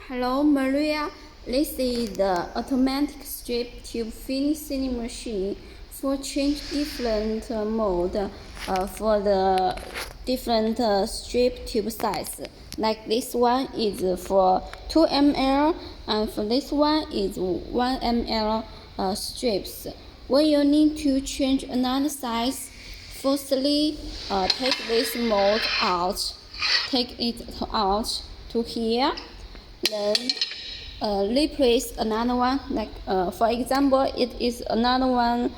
Hello, Maria. This is the automatic strip tube finishing machine for change different mode for the different strip tube size. Like this one is for 2 ml, and for this one is 1 ml strips. When you need to change another size, firstly, take this mold out. Take it out to here. Then replace another one, like for example it is another one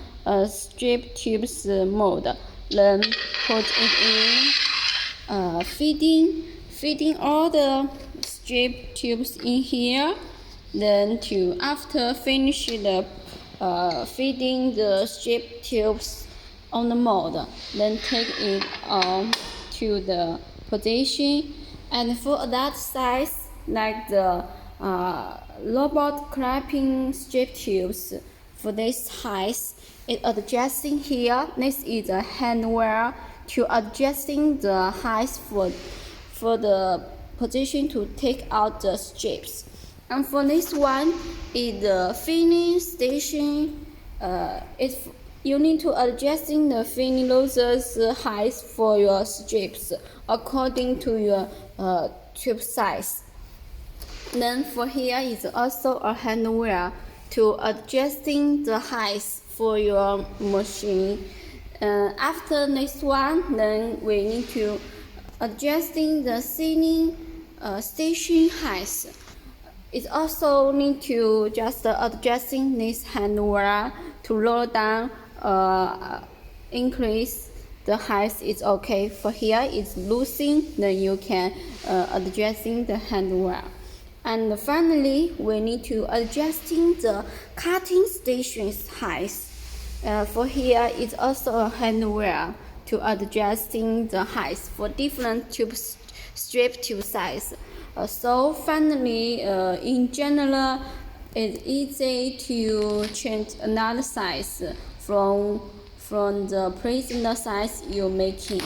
strip tubes mold. Then put it in feeding all the strip tubes in here. Then after finish the feeding the strip tubes on the mold, then take it to the position. And for that size, like the robot clapping strip tubes, for this height, it adjusting here. This is a handwear to adjusting the height for the position to take out the strips. And for this one is the filling station. You need to adjusting the filling losers height for your strips according to your tube size. Then for here is also a handwear to adjusting the height for your machine. After this one, then we need to adjusting the ceiling station height. It also need to just adjusting this handwear to roll down, increase the height is okay. For here it's losing, then you can adjusting the handwear. And finally, we need to adjusting the cutting station's height. For here, it's also a handwear to adjusting the height for different strip tube size. So finally, in general, it's easy to change another size from the present size you're making.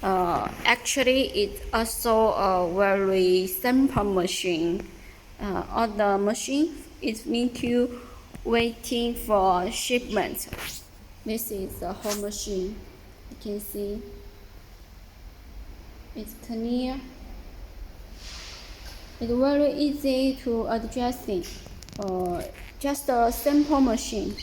Actually, it's also a very simple machine. All the machine is need to waiting for shipment. This is the whole machine. You can see it's clear. It's very easy to adjust it. Just a simple machine.